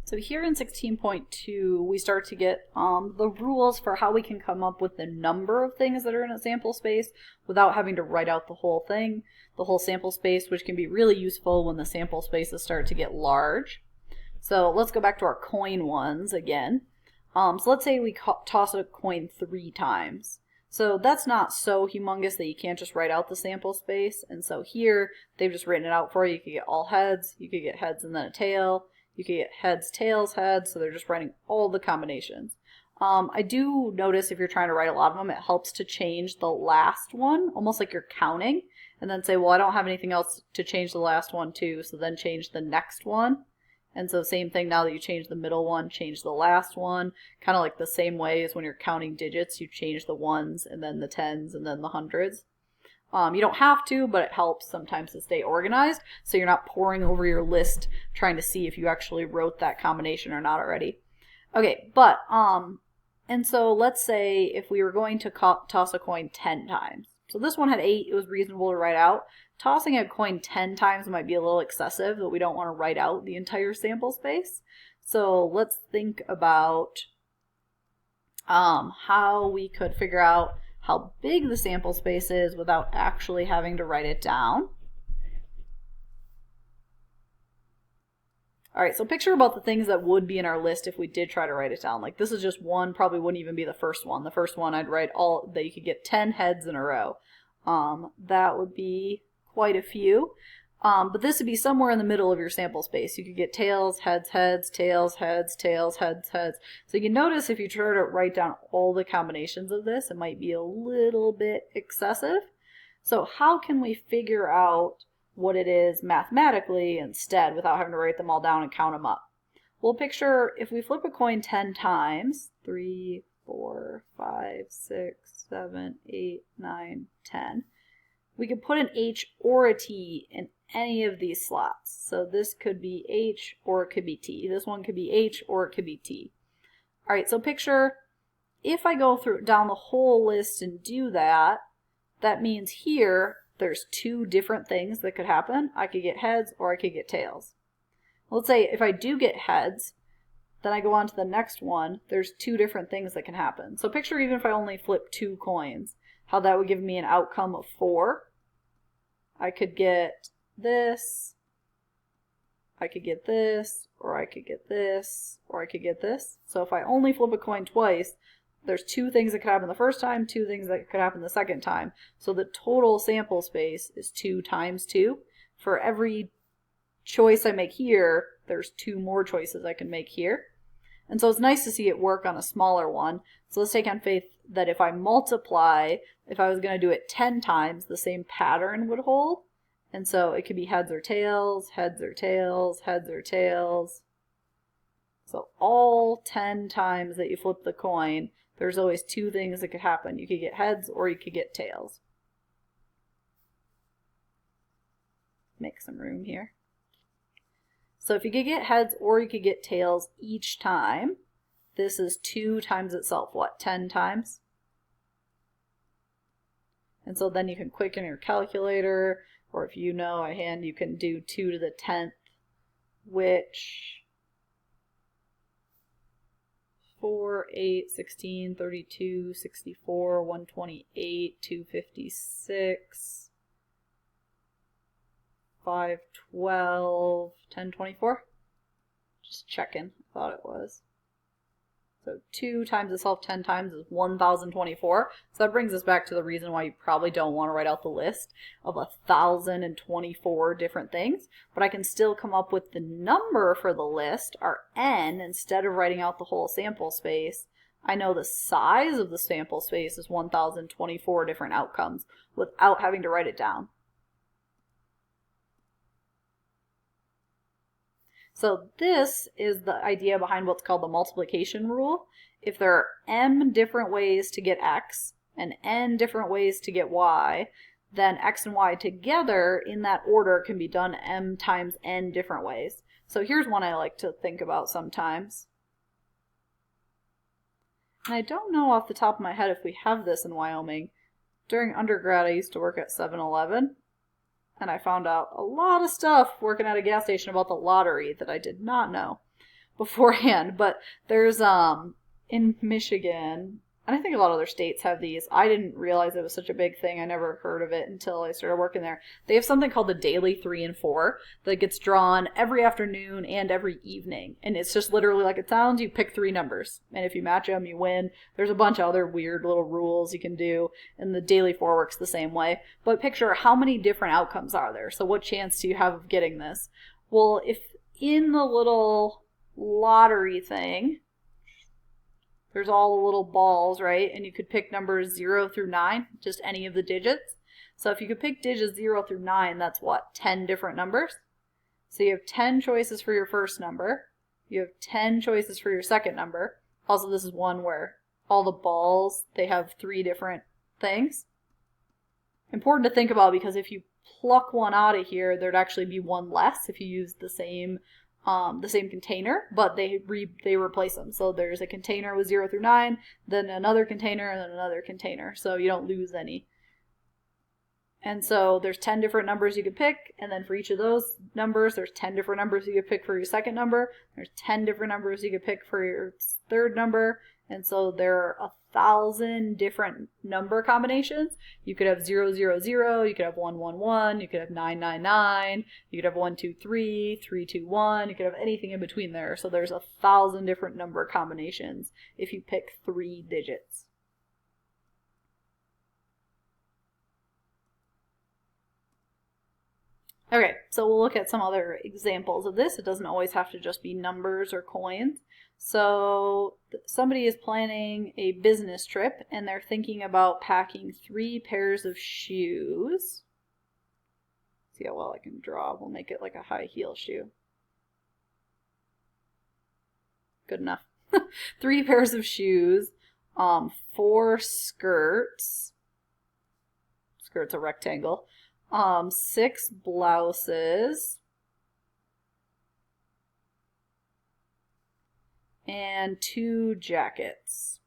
So here in 16.2, we start to get the rules for how we can come up with the number of things that are in a sample space without having to write out the whole thing, the whole sample space, which can be really useful when the sample spaces start to get large. So let's go back to our coin ones again. So let's say we toss a coin 3 times. So that's not so humongous that you can't just write out the sample space. And so here, they've just written it out for you. You could get all heads, you could get heads and then a tail. You can get heads, tails, heads, so they're just writing all the combinations. I do notice if you're trying to write a lot of them, it helps to change the last one, almost like you're counting, and then say, well, I don't have anything else to change the last one to, so then change the next one. And so same thing, now that you change the middle one, change the last one. Kind of like the same way as when you're counting digits, you change the ones, and then the tens, and then the hundreds. You don't have to, but it helps sometimes to stay organized, so you're not poring over your list trying to see if you actually wrote that combination or not already. Okay, but, and so let's say if we were going to toss a coin 10 times. So this one had 8, it was reasonable to write out. Tossing a coin 10 times might be a little excessive, but we don't want to write out the entire sample space. So let's think about how we could figure out how big the sample space is without actually having to write it down. All right, so picture about the things that would be in our list if we did try to write it down. Like this is just one, probably wouldn't even be the first one. The first one I'd write all that you could get 10 heads in a row. That would be quite a few. But this would be somewhere in the middle of your sample space. You could get tails, heads, heads, tails, heads, tails, heads, heads. So you can notice if you try to write down all the combinations of this, it might be a little bit excessive. So how can we figure out what it is mathematically instead without having to write them all down and count them up? Well, picture if we flip a coin 10 times, 3, 4, 5, 6, 7, 8, 9, 10. We could put an H or a T in any of these slots. So this could be H or it could be T. This one could be H or it could be T. All right, so picture if I go down the whole list and do that, that means here there's 2 different things that could happen. I could get heads or I could get tails. Let's say if I do get heads, then I go on to the next one, there's 2 different things that can happen. So picture even if I only flip 2 coins, how that would give me an outcome of 4. I could get this, I could get this, or I could get this, or I could get this. So if I only flip a coin twice, there's 2 things that could happen the first time, 2 things that could happen the second time. So the total sample space is 2 times 2. For every choice I make here, there's 2 more choices I can make here. And so it's nice to see it work on a smaller one. So let's take on faith that if I multiply, if I was going to do it 10 times, the same pattern would hold. And so it could be heads or tails, heads or tails, heads or tails. So all 10 times that you flip the coin, there's always 2 things that could happen. You could get heads or you could get tails. Make some room here. So if you could get heads or you could get tails each time, this is 2 times itself, what, 10 times? And so then you can quicken your calculator, or if you know a hand, you can do 2 to the 10th, which 4, 8, 16, 32, 64, 128, 256, 5, 12, 10, 24. Just checking. I thought it was. So 2 times itself 10 times is 1,024. So that brings us back to the reason why you probably don't want to write out the list of 1,024 different things. But I can still come up with the number for the list, our n, instead of writing out the whole sample space. I know the size of the sample space is 1,024 different outcomes without having to write it down. So this is the idea behind what's called the multiplication rule. If there are m different ways to get x and n different ways to get y, then x and y together in that order can be done m times n different ways. So here's one I like to think about sometimes. And I don't know off the top of my head if we have this in Wyoming. During undergrad, I used to work at 7-Eleven. And I found out a lot of stuff working at a gas station about the lottery that I did not know. beforehand, but there's in Michigan, and I think a lot of other states have these. I didn't realize it was such a big thing. I never heard of it until I started working there. They have something called the Daily 3 and 4 that gets drawn every afternoon and every evening. And it's just literally like it sounds. You pick 3 numbers. And if you match them, you win. There's a bunch of other weird little rules you can do. And the Daily 4 works the same way. But picture how many different outcomes are there. So what chance do you have of getting this? Well, if in the little lottery thing, there's all the little balls, right? And you could pick numbers 0 through 9, just any of the digits. So if you could pick digits 0 through 9, that's what? 10 different numbers? So you have 10 choices for your first number. You have 10 choices for your second number. Also, this is one where all the balls, they have 3 different things. Important to think about because if you pluck one out of here, there'd actually be one less if you use the same container, but they replace them. So there's a container with 0 through 9, then another container, and then another container. So you don't lose any. And so there's 10 different numbers you could pick, and then for each of those numbers, there's 10 different numbers you could pick for your second number. There's 10 different numbers you could pick for your third number. And so there are 1,000 different number combinations. You could have 0, 0, 0, you could have 1, 1, 1, you could have 9, 9, 9, you could have 1, 2, 3, 3, 2, 1, you could have anything in between there. So there's 1,000 different number combinations if you pick 3 digits. Okay, so we'll look at some other examples of this. It doesn't always have to just be numbers or coins. So somebody is planning a business trip and they're thinking about packing 3 pairs of shoes. See how well I can draw. We'll make it like a high heel shoe. Good enough. 3 pairs of shoes, 4 skirts. Skirt's a rectangle. 6 blouses, and 2 jackets.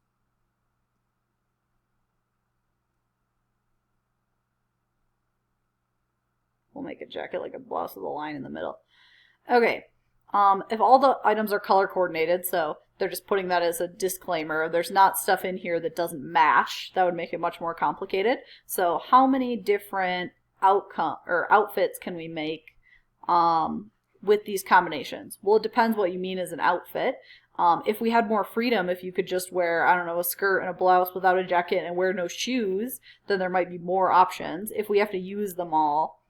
We'll make a jacket like a blouse with a line in the middle. Okay, if all the items are color coordinated, so they're just putting that as a disclaimer, there's not stuff in here that doesn't match, that would make it much more complicated. So how many different outfits can we make with these combinations? Well, it depends what you mean as an outfit. If we had more freedom, if you could just wear, I don't know, a skirt and a blouse without a jacket and wear no shoes, then there might be more options if we have to use them all.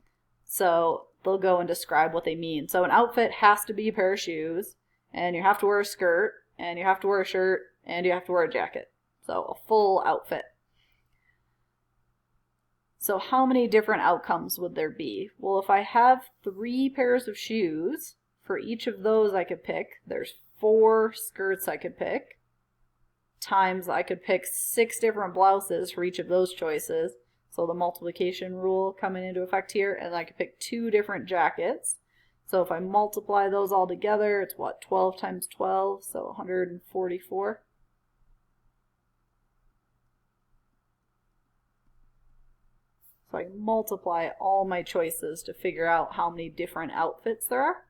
So they'll go and describe what they mean. So an outfit has to be a pair of shoes, and you have to wear a skirt, and you have to wear a shirt, and you have to wear a jacket. So a full outfit. So how many different outcomes would there be? Well, if I have 3 pairs of shoes, for each of those I could pick, there's 4 skirts I could pick, times I could pick 6 different blouses for each of those choices. So the multiplication rule coming into effect here, and I could pick 2 different jackets. So if I multiply those all together, it's what, 12 times 12, so 144. So I multiply all my choices to figure out how many different outfits there are.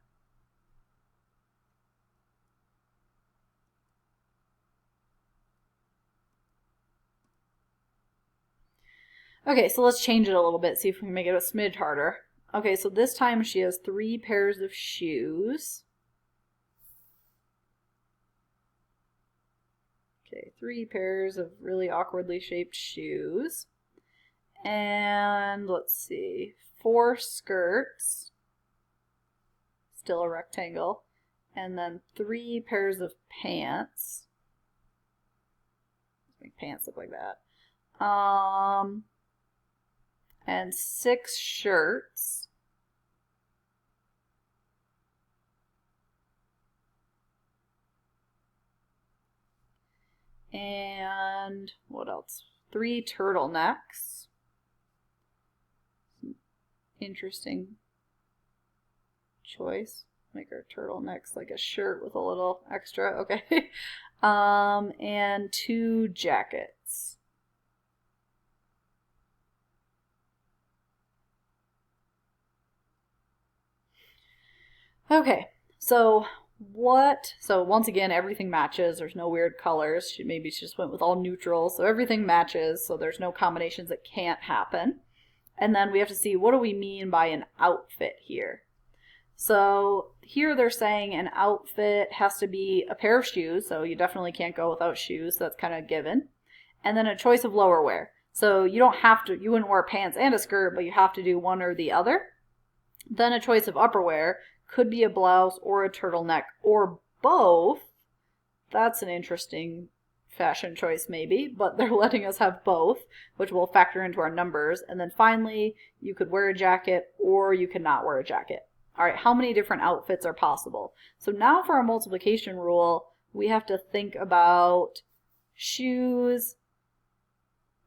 Okay, so let's change it a little bit, see if we can make it a smidge harder. Okay, so this time she has 3 pairs of shoes. Okay, 3 pairs of really awkwardly shaped shoes. And let's see, 4 skirts, still a rectangle, and then 3 pairs of pants. Let's make pants look like that. And 6 shirts. And what else? 3 turtlenecks. Interesting choice. Make our turtlenecks like a shirt with a little extra. Okay. And 2 jackets. Okay, so So once again, everything matches. There's no weird colors. Maybe she just went with all neutrals. So everything matches. So there's no combinations that can't happen. And then we have to see, what do we mean by an outfit here? So here they're saying an outfit has to be a pair of shoes. So you definitely can't go without shoes. So that's kind of given. And then a choice of lower wear. So you wouldn't wear pants and a skirt, but you have to do one or the other. Then a choice of upperwear. Could be a blouse or a turtleneck or both. That's an interesting fashion choice maybe, but they're letting us have both, which will factor into our numbers. And then finally, you could wear a jacket or you could not wear a jacket. All right, how many different outfits are possible? So now for our multiplication rule, we have to think about shoes,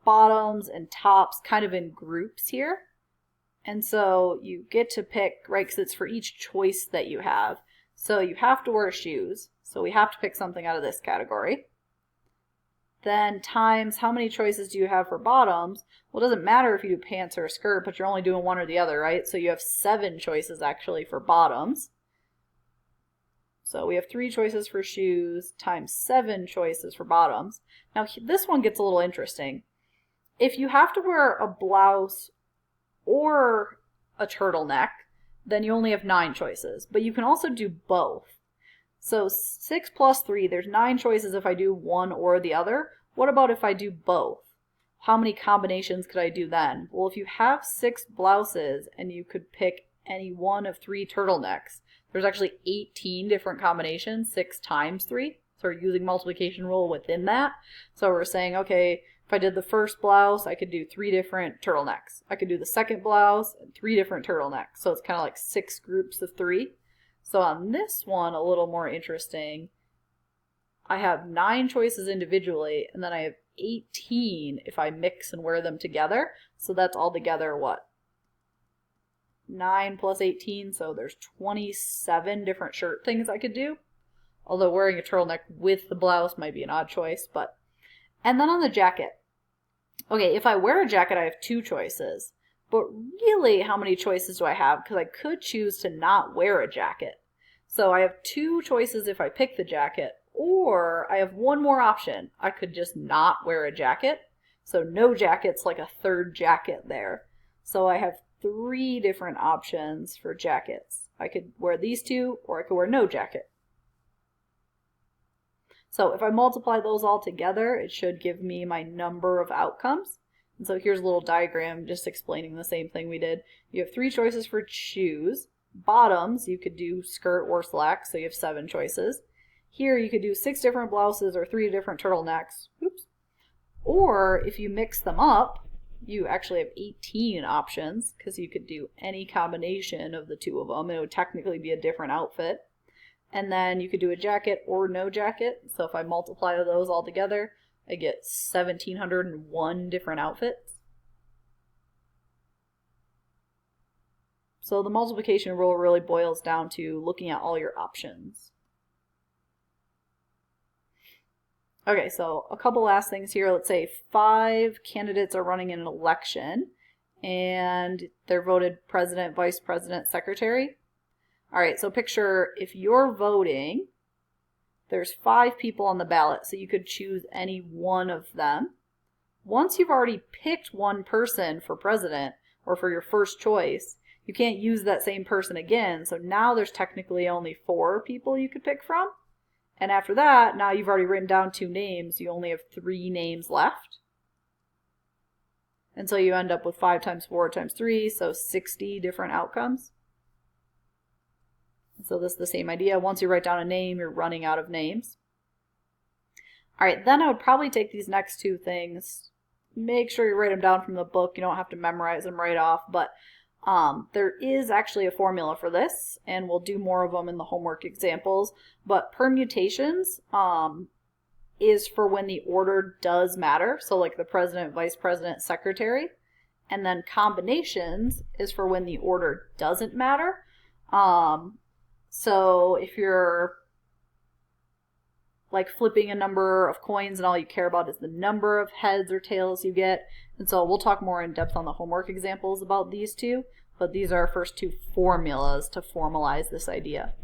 bottoms, and tops kind of in groups here. And so you get to pick, right, because it's for each choice that you have. So you have to wear shoes. So we have to pick something out of this category. Then times how many choices do you have for bottoms? Well, it doesn't matter if you do pants or a skirt, but you're only doing one or the other, right? So you have 7 choices actually for bottoms. So we have 3 choices for shoes times 7 choices for bottoms. Now this one gets a little interesting. If you have to wear a blouse or a turtleneck, then you only have 9 choices. But you can also do both. So 6 plus 3, there's 9 choices if I do one or the other. What about if I do both? How many combinations could I do then? Well, if you have 6 blouses and you could pick any one of 3 turtlenecks, there's actually 18 different combinations, 6 times 3. So we're using multiplication rule within that. So we're saying, okay, if I did the first blouse, I could do 3 different turtlenecks. I could do the second blouse and 3 different turtlenecks. So it's kind of like 6 groups of 3. So on this one, a little more interesting, I have 9 choices individually, and then I have 18 if I mix and wear them together. So that's altogether what? 9 plus 18, so there's 27 different shirt things I could do. Although wearing a turtleneck with the blouse might be an odd choice, but... And then on the jacket. Okay, if I wear a jacket, I have 2 choices. But really, how many choices do I have? Because I could choose to not wear a jacket. So I have 2 choices if I pick the jacket, or I have one more option. I could just not wear a jacket. So no jacket's like a third jacket there. So I have 3 different options for jackets. I could wear these 2, or I could wear no jacket. So if I multiply those all together, it should give me my number of outcomes. And so here's a little diagram just explaining the same thing we did. You have 3 choices for shoes. Bottoms, you could do skirt or slack, so you have 7 choices. Here you could do 6 different blouses or 3 different turtlenecks. Oops. Or if you mix them up, you actually have 18 options because you could do any combination of the 2 of them. It would technically be a different outfit. And then you could do a jacket or no jacket. So if I multiply those all together, I get 1,701 different outfits. So the multiplication rule really boils down to looking at all your options. Okay, so a couple last things here. Let's say 5 candidates are running in an election and they're voted president, vice president, secretary. All right, so picture if you're voting, there's 5 people on the ballot, so you could choose any one of them. Once you've already picked one person for president or for your first choice, you can't use that same person again, so now there's technically only 4 people you could pick from. And after that, now you've already written down 2 names, you only have 3 names left. And so you end up with 5 times 4 times 3, so 60 different outcomes. So this is the same idea. Once you write down a name, you're running out of names. All right, then I would probably take these next 2 things. Make sure you write them down from the book. You don't have to memorize them right off, but there is actually a formula for this, and we'll do more of them in the homework examples. But permutations is for when the order does matter, so like the president, vice president, secretary. And then combinations is for when the order doesn't matter. So if you're like flipping a number of coins and all you care about is the number of heads or tails you get. And so we'll talk more in depth on the homework examples about these 2, but these are our first 2 formulas to formalize this idea.